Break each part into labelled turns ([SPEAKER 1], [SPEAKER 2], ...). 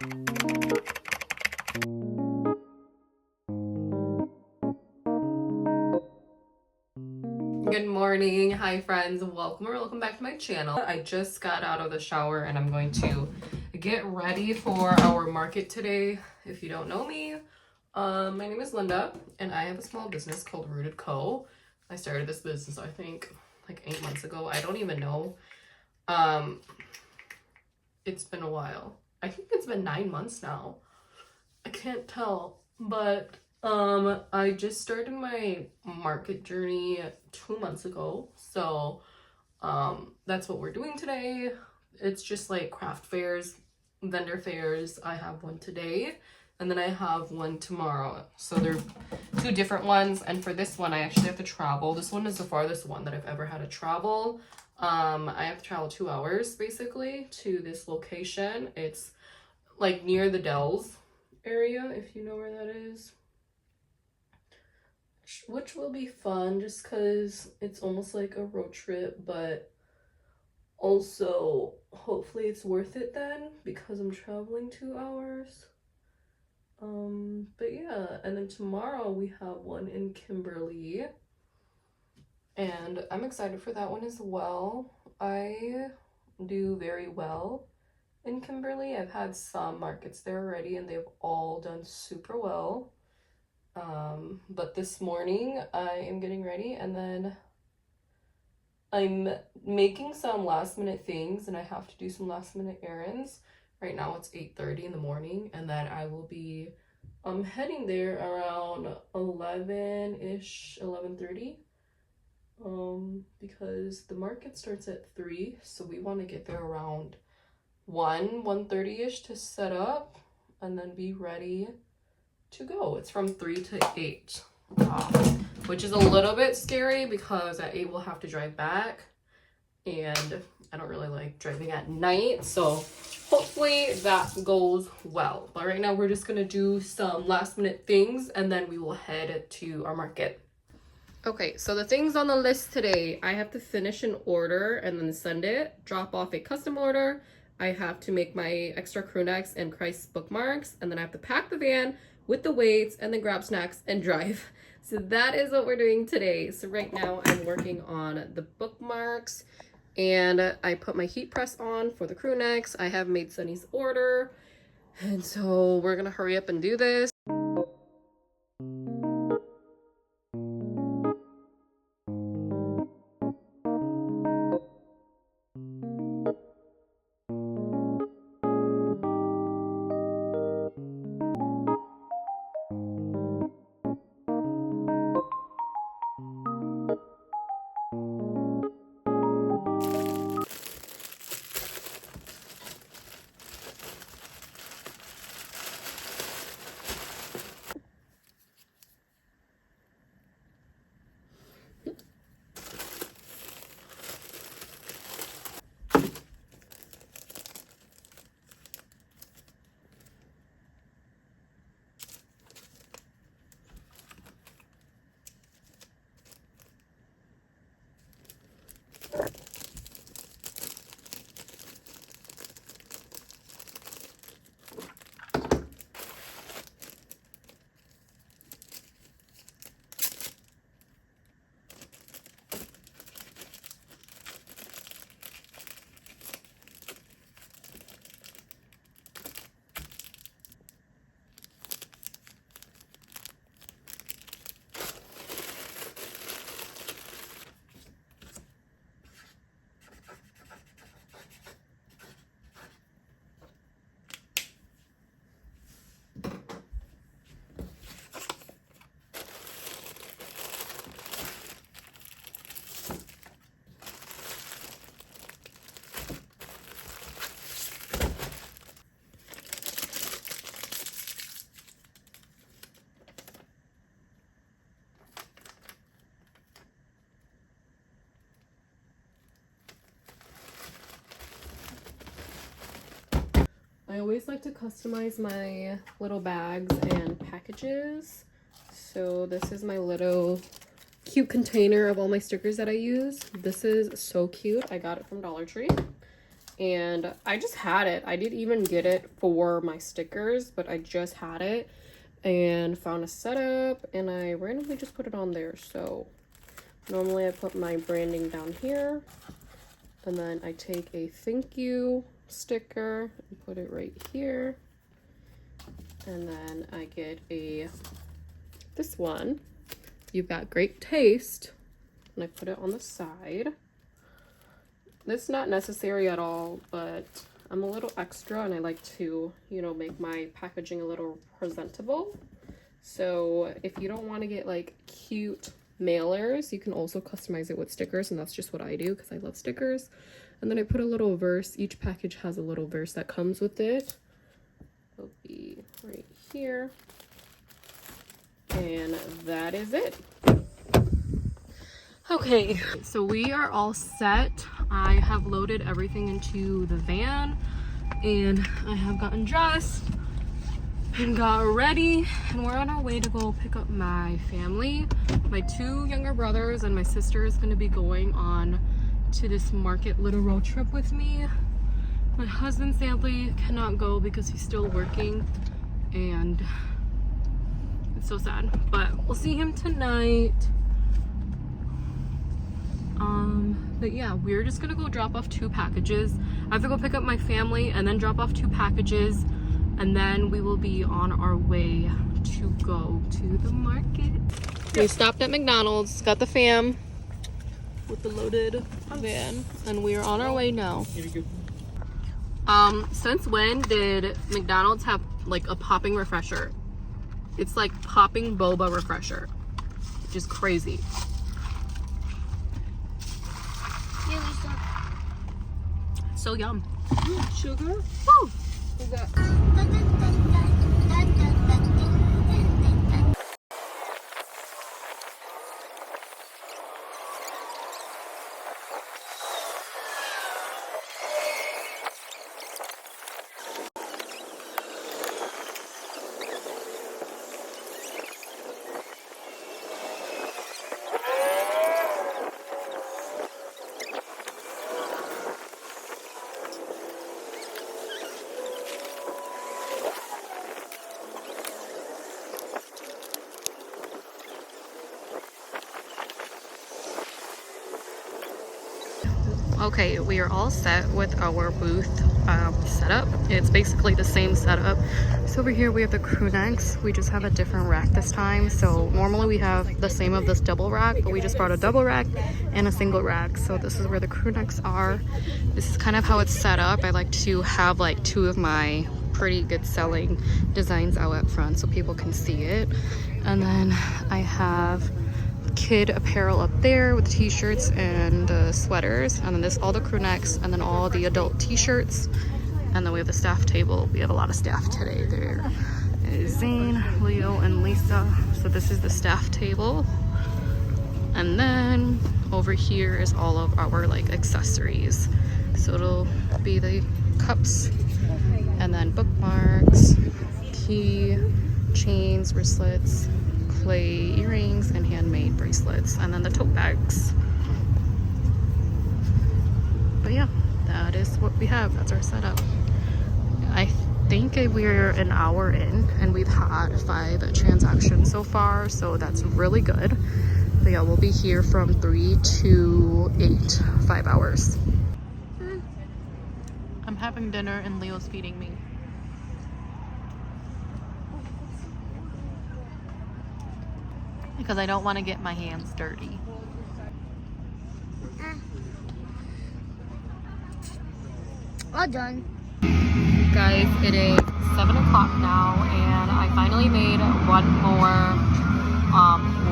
[SPEAKER 1] Good morning. Hi friends, welcome back to my channel. I just got out of the shower and I'm going to get ready for our market today. If you don't know me, my name is Linda and I have a small business called Rooted Co. I started this business I think like 8 months ago. I don't even know. It's been a while. I think it's been 9 months now. I can't tell, but I just started my market journey 2 months ago. So that's what we're doing today. It's just like craft fairs, vendor fairs. I have one today and then I have one tomorrow. So they're two different ones, and for this one I actually have to travel. This one is the farthest one that I've ever had to travel. I have to travel 2 hours basically to this location. It's like near the Dells area, if you know where that is, which will be fun just because it's almost like a road trip, but also hopefully it's worth it then because I'm traveling 2 hours. But yeah, and then tomorrow we have one in Kimberly and I'm excited for that one as well. I do very well in Kimberly. I've had some markets there already and they've all done super well. But this morning I am getting ready and then I'm making some last minute things and I have to do some last minute errands. Right now it's 8:30 in the morning and then I will be heading there around 11-ish, 11:30. Because the market starts at 3, so we want to get there around 1:30-ish to set up and then be ready to go. It's from 3 to 8, which is a little bit scary because at 8 we'll have to drive back and I don't really like driving at night, so hopefully that goes well. But right now we're just gonna do some last minute things and then we will head to our market. Okay, so the things on the list today: I have to finish an order and then send it, drop off a custom order, I have to make my extra crew necks and Christ bookmarks, and then I have to pack the van with the weights and then grab snacks and drive. So that is what we're doing today. So right now I'm working on the bookmarks and I put my heat press on for the crew necks. I have made Sunny's order, and so we're gonna hurry up and do this. I always like to customize my little bags and packages. So this is my little cute container of all my stickers that I use. This is so cute. I got it from Dollar Tree. and I just had it. I didn't even get it for my stickers, but I just had it and found a setup, and I randomly just put it on there. So normally I put my branding down here, and then I take a thank you sticker and put it right here, and then I get this one, "You've got great taste," and I put it on the side. It's not necessary at all, but I'm a little extra and I like to, you know, make my packaging a little presentable. So if you don't want to get like cute mailers, you can also customize it with stickers, and that's just what I do because I love stickers. And then I put a little verse. Each package has a little verse that comes with it. It'll be right here. And that is it. Okay, so we are all set. I have loaded everything into the van, and I have gotten dressed and got ready, and we're on our way to go pick up my family. My 2 younger brothers and my sister is going to be going on to this market little road trip with me. My husband sadly cannot go because he's still working, and it's so sad, but we'll see him tonight. But yeah, we're just gonna go drop off 2 packages. I have to go pick up my family and then drop off 2 packages, and then we will be on our way to go to the market. We stopped at McDonald's, got the fam with the loaded van, and we are on our way now. Since when did McDonald's have like a popping refresher? It's like popping boba refresher, which is crazy. So yum. Sugar? Woo! Okay, we are all set with our booth setup. It's basically the same setup. So over here we have the crew necks. We just have a different rack this time. So normally we have the same of this double rack, but we just brought a double rack and a single rack. So this is where the crew necks are. This is kind of how it's set up. I like to have like 2 of my pretty good selling designs out at front so people can see it. And then I have kid apparel up there with the t-shirts and the sweaters, and then this all the crew necks, and then all the adult t-shirts, and then we have the staff table. We have a lot of staff today. There is Zane, Leo, and Lisa. So this is the staff table, and then over here is all of our like accessories. So it'll be the cups, and then bookmarks, key, chains, wristlets, clay earrings, and handmade bracelets, and then the tote bags. But yeah, that is what we have. That's our setup. I think we're an hour in, and we've had 5 transactions so far, so that's really good. But yeah, we'll be here from 3 to 8, 5 hours. I'm having dinner and Leo's feeding me. Because I don't want to get my hands dirty.
[SPEAKER 2] All done.
[SPEAKER 1] Guys, it is 7 o'clock now, and I finally made one more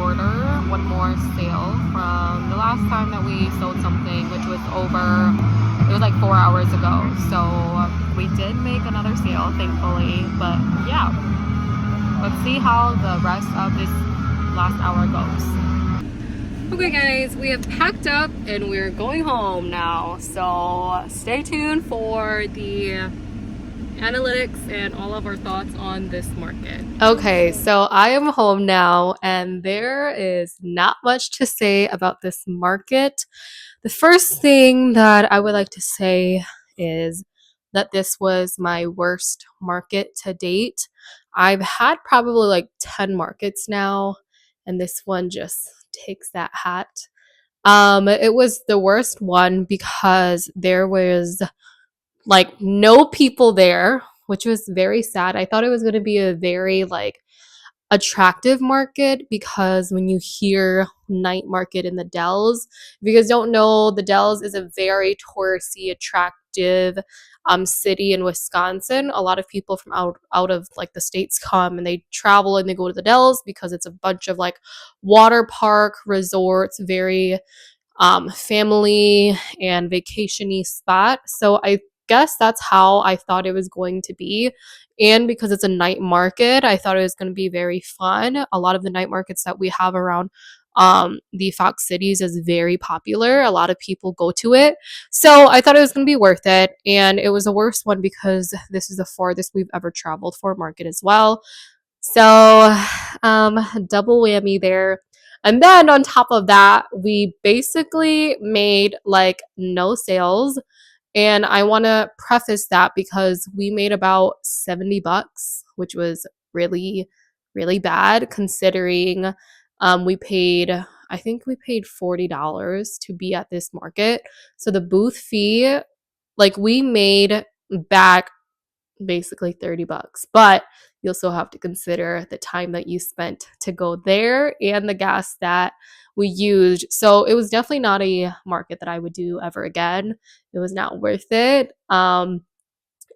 [SPEAKER 1] order, one more sale from the last time that we sold something, which was it was like 4 hours ago. So we did make another sale, thankfully, but yeah, let's see how the rest of this last hour goes. Okay guys, we have packed up and we're going home now, so stay tuned for the analytics and all of our thoughts on this market. Okay, so I am home now, and there is not much to say about this market. The first thing that I would like to say is that this was my worst market to date. I've had probably like 10 markets now, and this one just takes that hat. It was the worst one because there was like no people there, which was very sad. I thought it was going to be a very like attractive market because when you hear night market in the Dells, if you guys don't know, the Dells is a very touristy, attractive city in Wisconsin. A lot of people from out of like the states come and they travel and they go to the Dells because it's a bunch of like water park resorts, very family and vacation-y spot. So I guess that's how I thought it was going to be. And because it's a night market, I thought it was going to be very fun. A lot of the night markets that we have around the Fox cities is very popular. A lot of people go to it. So I thought it was going to be worth it. And it was the worst one because this is the farthest we've ever traveled for a market as well. So, double whammy there. And then on top of that, we basically made like no sales. And I want to preface that because we made about 70 bucks, which was really, really bad considering we paid, I think we paid $40 to be at this market. So the booth fee, like we made back basically 30 bucks. But you also have to consider the time that you spent to go there and the gas that we used. So it was definitely not a market that I would do ever again. It was not worth it. And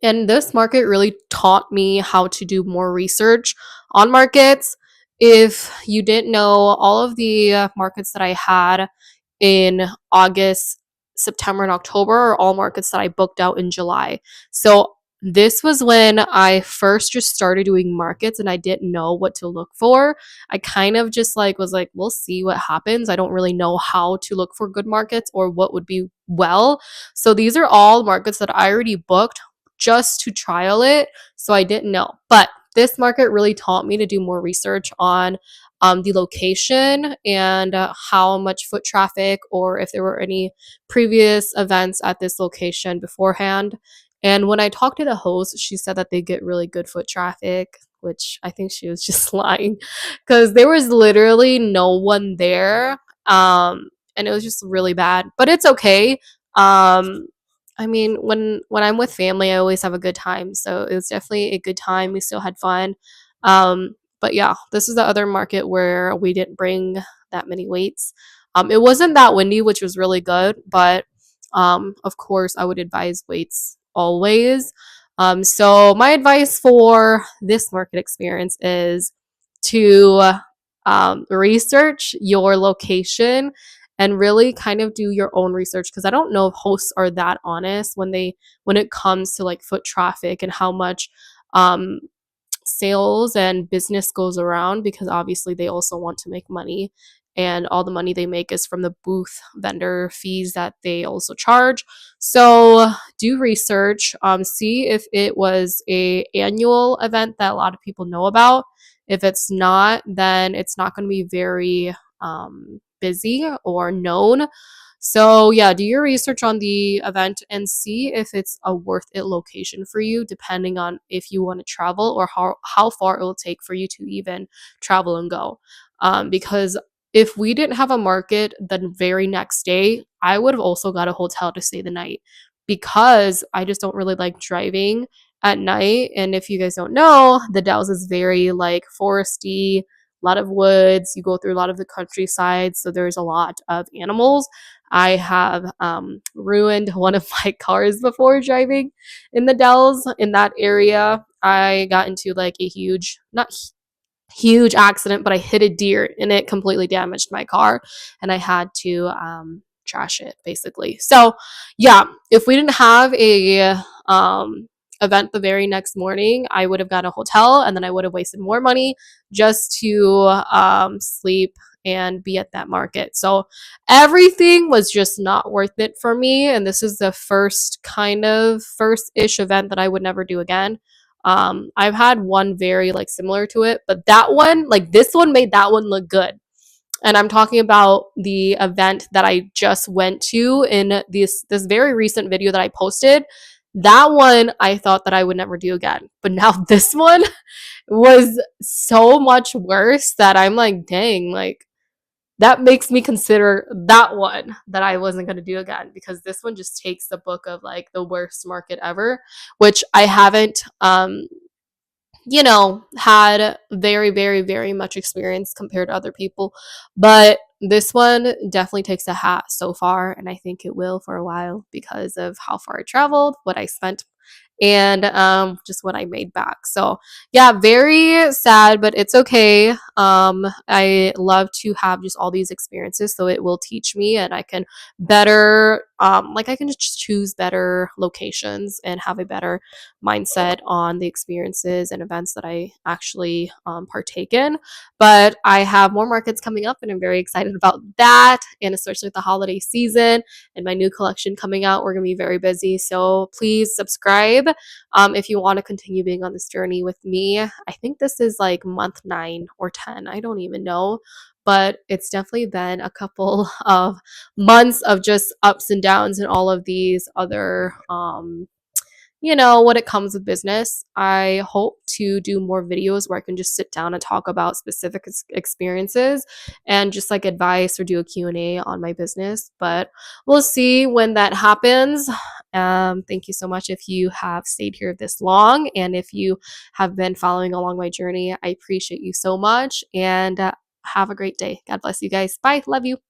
[SPEAKER 1] this market really taught me how to do more research on markets. If you didn't know, all of the markets that I had in August, September, and October are all markets that I booked out in July. So this was when I first just started doing markets and I didn't know what to look for. I kind of just like was like, we'll see what happens. I don't really know how to look for good markets or what would be well. So these are all markets that I already booked just to trial it. So I didn't know. But this market really taught me to do more research on the location and how much foot traffic or if there were any previous events at this location beforehand. And when I talked to the host, she said that they get really good foot traffic, which I think she was just lying because there was literally no one there. And it was just really bad, but it's okay. I mean, when I'm with family, I always have a good time. So it was definitely a good time. We still had fun. But yeah, this is the other market where we didn't bring that many weights. It wasn't that windy, which was really good, but of course, I would advise weights always. So my advice for this market experience is to research your location and really kind of do your own research because I don't know if hosts are that honest when it comes to like foot traffic and how much um sales and business goes around because obviously they also want to make money and all the money they make is from the booth vendor fees that they also charge. So do research, see if it was a annual event that a lot of people know about. If it's not, then it's not going to be very busy or known. So yeah, do your research on the event and see if it's a worth it location for you, depending on if you want to travel or how far it will take for you to even travel and go. Because if we didn't have a market the very next day, I would have also got a hotel to stay the night because I just don't really like driving at night. And if you guys don't know, the Dalles is very like foresty, a lot of woods. You go through a lot of the countryside, so there's a lot of animals. I have ruined one of my cars before driving in the Dells in that area. I got into like a not huge accident, but I hit a deer and it completely damaged my car and I had to trash it basically. So, yeah, if we didn't have a event the very next morning, I would have got a hotel and then I would have wasted more money just to sleep and be at that market. So, everything was just not worth it for me. And this is the first ish event that I would never do again. I've had one very like similar to it, but that one, like this one made that one look good. And I'm talking about the event that I just went to in this very recent video that I posted. That one I thought that I would never do again. But now this one was so much worse that I'm like, dang, like that makes me consider that one that I wasn't going to do again, because this one just takes the book of like the worst market ever, which I haven't had very, very, very much experience compared to other people. But this one definitely takes a hat so far, and I think it will for a while because of how far I traveled, what I spent, and just what I made back. So yeah, very sad, but it's okay. I love to have just all these experiences, so it will teach me, and I can better, like I can just choose better locations and have a better mindset on the experiences and events that I actually partake in. But I have more markets coming up, and I'm very excited about that, and especially with the holiday season and my new collection coming out, we're gonna be very busy. So please subscribe if you want to continue being on this journey with me. I think this is like month 9 or 10. I don't even know. But it's definitely been a couple of months of just ups and downs and all of these other what it comes with business. I hope to do more videos where I can just sit down and talk about specific experiences and just like advice or do a Q&A on my business, but we'll see when that happens. Thank you so much if you have stayed here this long, and if you have been following along my journey, I appreciate you so much, and have a great day. God bless you guys. Bye. Love you.